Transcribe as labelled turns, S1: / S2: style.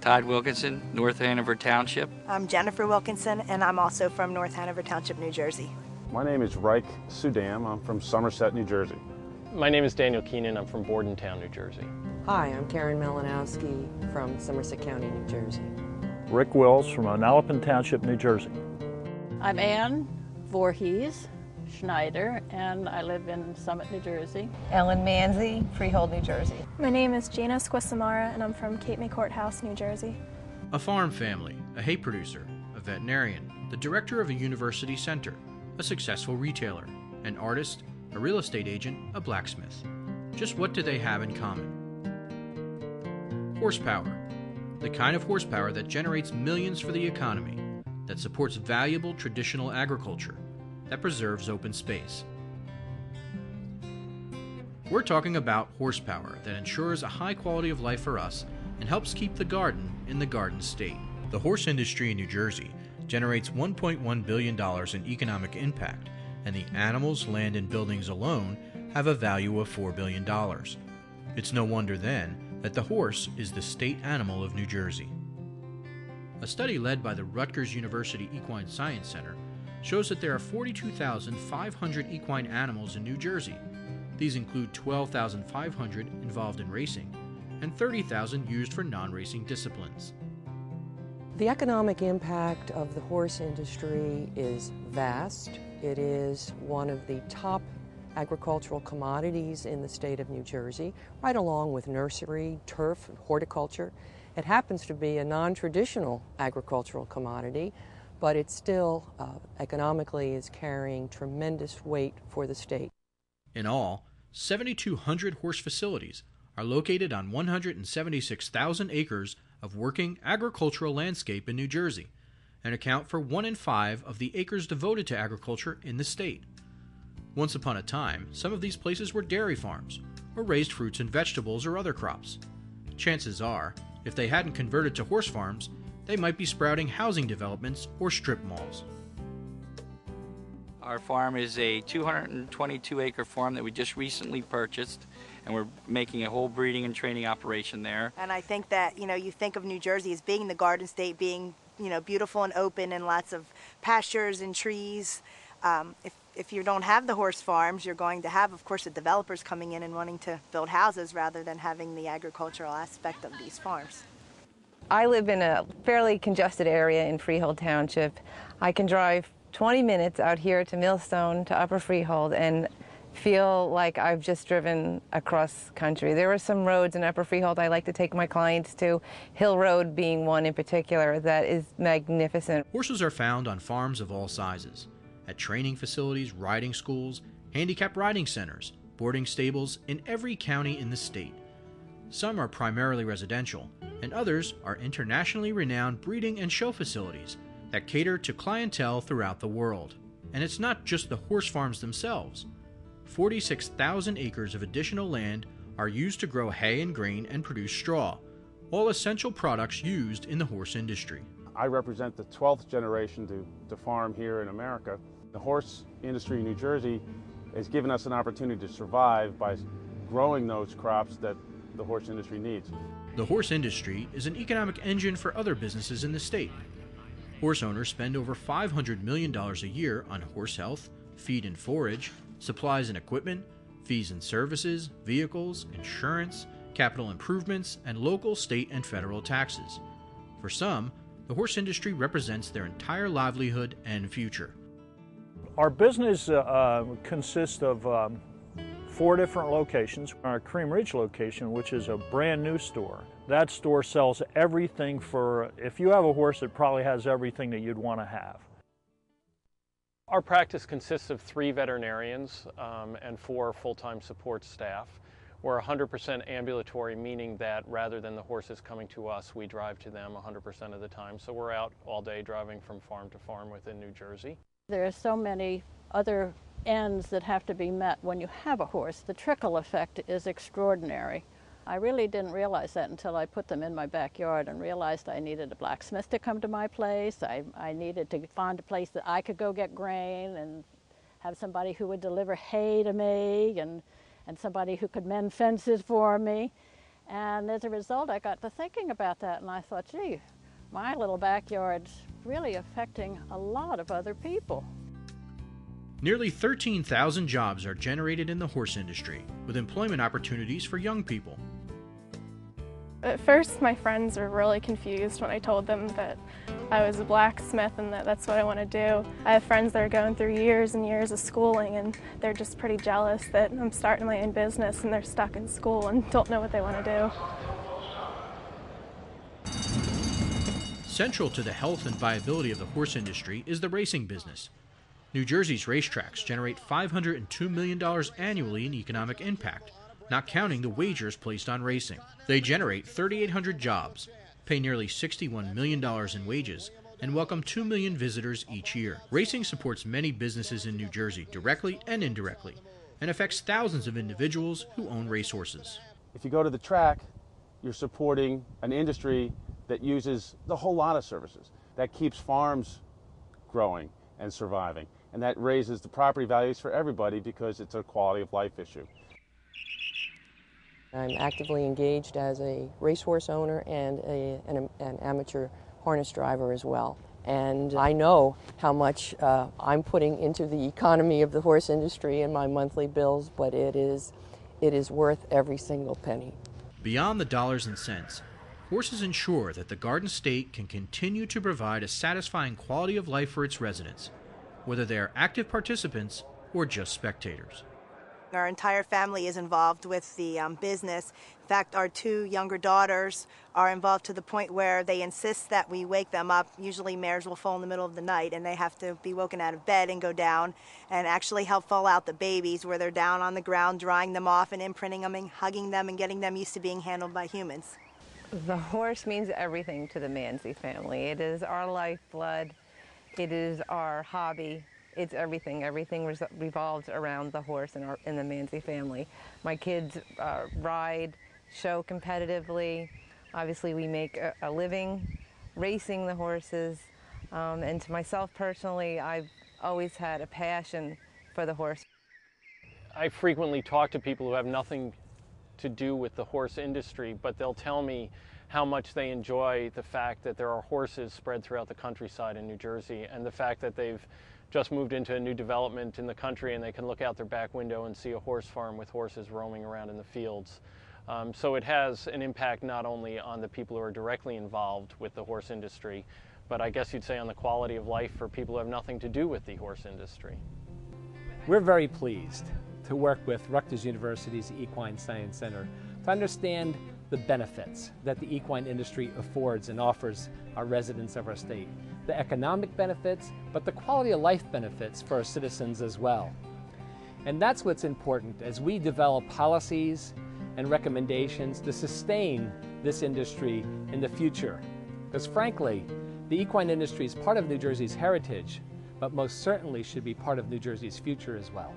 S1: Todd Wilkinson, North Hanover Township.
S2: I'm Jennifer Wilkinson, and I'm also from North Hanover Township, New Jersey.
S3: My name is Reich Sudam. I'm from Somerset, New Jersey.
S4: My name is Daniel Keenan. I'm from Bordentown, New Jersey.
S5: Hi, I'm Karen Malinowski from Somerset County, New Jersey.
S6: Rick Wills from Onalapan Township, New Jersey.
S7: I'm Ann Voorhees Schneider, and I live in Summit, New Jersey.
S8: Ellen Manzi, Freehold, New Jersey.
S9: My name is Gina Squissamara, and I'm from Cape May Courthouse, New Jersey.
S10: A farm family, a hay producer, a veterinarian, the director of a university center, a successful retailer, an artist, a real estate agent, a blacksmith. Just what do they have in common? Horsepower. The kind of horsepower that generates millions for the economy, that supports valuable traditional agriculture, that preserves open space. We're talking about horsepower that ensures a high quality of life for us and helps keep the garden in the garden state. The horse industry in New Jersey generates $1.1 billion in economic impact, and the animals, land, and buildings alone have a value of $4 billion. It's no wonder then that the horse is the state animal of New Jersey. A study led by the Rutgers University Equine Science Center shows that there are 42,500 equine animals in New Jersey. These include 12,500 involved in racing and 30,000 used for non-racing disciplines.
S5: The economic impact of the horse industry is vast. It is one of the top agricultural commodities in the state of New Jersey, right along with nursery, turf, and horticulture. It happens to be a non-traditional agricultural commodity, but it still economically is carrying tremendous weight for the state.
S10: In all, 7,200 horse facilities are located on 176,000 acres of working agricultural landscape in New Jersey and account for 1 in 5 of the acres devoted to agriculture in the state. Once upon a time, some of these places were dairy farms or raised fruits and vegetables or other crops. Chances are, if they hadn't converted to horse farms, they might be sprouting housing developments or strip malls.
S1: Our farm is a 222-acre farm that we just recently purchased, and we're making a whole breeding and training operation there.
S2: And I think that, you think of New Jersey as being the garden state, being, beautiful and open and lots of pastures and trees. If you don't have the horse farms, you're going to have, of course, the developers coming in and wanting to build houses rather than having the agricultural aspect of these farms.
S8: I live in a fairly congested area in Freehold Township. I can drive 20 minutes out here to Millstone to Upper Freehold and feel like I've just driven across country. There are some roads in Upper Freehold I like to take my clients to, Hill Road being one in particular that is magnificent.
S10: Horses are found on farms of all sizes, at training facilities, riding schools, handicap riding centers, boarding stables in every county in the state. Some are primarily residential, and others are internationally renowned breeding and show facilities that cater to clientele throughout the world. And it's not just the horse farms themselves. 46,000 acres of additional land are used to grow hay and grain and produce straw, all essential products used in the horse industry.
S3: I represent the 12th generation to farm here in America. The horse industry in New Jersey has given us an opportunity to survive by growing those crops that the horse industry needs.
S10: The horse industry is an economic engine for other businesses in the state. Horse owners spend over $500 million a year on horse health, feed and forage, supplies and equipment, fees and services, vehicles, insurance, capital improvements, and local, state, and federal taxes. For some, the horse industry represents their entire livelihood and future.
S6: Our business consists of 4 different locations. Our Cream Ridge location, which is a brand new store. That store sells everything if you have a horse, it probably has everything that you'd want to have.
S4: Our practice consists of 3 veterinarians and 4 full-time support staff. We're 100% ambulatory, meaning that rather than the horses coming to us, we drive to them 100% of the time. So we're out all day driving from farm to farm within New Jersey.
S7: There are so many other ends that have to be met when you have a horse. The trickle effect is extraordinary. I really didn't realize that until I put them in my backyard and realized I needed a blacksmith to come to my place. I needed to find a place that I could go get grain and have somebody who would deliver hay to me and somebody who could mend fences for me. And as a result, I got to thinking about that, and I thought, gee, my little backyard's really affecting a lot of other people.
S10: Nearly 13,000 jobs are generated in the horse industry, with employment opportunities for young people.
S9: At first, my friends were really confused when I told them that I was a blacksmith and that that's what I want to do. I have friends that are going through years and years of schooling, and they're just pretty jealous that I'm starting my own business and they're stuck in school and don't know what they want to do.
S10: Central to the health and viability of the horse industry is the racing business. New Jersey's racetracks generate $502 million annually in economic impact, not counting the wagers placed on racing. They generate 3,800 jobs, pay nearly $61 million in wages, and welcome 2 million visitors each year. Racing supports many businesses in New Jersey directly and indirectly, and affects thousands of individuals who own racehorses.
S3: If you go to the track, you're supporting an industry that uses a whole lot of services. That keeps farms growing and surviving, and that raises the property values for everybody because it's a quality of life issue.
S5: I'm actively engaged as a racehorse owner and an amateur harness driver as well. And I know how much I'm putting into the economy of the horse industry in my monthly bills, but it is worth every single penny.
S10: Beyond the dollars and cents, horses ensure that the Garden State can continue to provide a satisfying quality of life for its residents, whether they are active participants or just spectators.
S2: Our entire family is involved with the business. In fact, our 2 younger daughters are involved to the point where they insist that we wake them up. Usually mares will fall in the middle of the night and they have to be woken out of bed and go down and actually help fall out the babies, where they're down on the ground drying them off and imprinting them and hugging them and getting them used to being handled by humans.
S8: The horse means everything to the Manzi family. It is our lifeblood. It is our hobby. It's everything. Everything revolves around the horse in the Manzi family. My kids ride, show competitively. Obviously, we make a living racing the horses. And to myself personally, I've always had a passion for the horse.
S4: I frequently talk to people who have nothing to do with the horse industry, but they'll tell me how much they enjoy the fact that there are horses spread throughout the countryside in New Jersey, and the fact that they've just moved into a new development in the country and they can look out their back window and see a horse farm with horses roaming around in the fields. So it has an impact not only on the people who are directly involved with the horse industry, but I guess you'd say on the quality of life for people who have nothing to do with the horse industry.
S11: We're very pleased to work with Rutgers University's Equine Science Center to understand the benefits that the equine industry affords and offers our residents of our state. The economic benefits, but the quality of life benefits for our citizens as well. And that's what's important as we develop policies and recommendations to sustain this industry in the future. Because frankly, the equine industry is part of New Jersey's heritage, but most certainly should be part of New Jersey's future as well.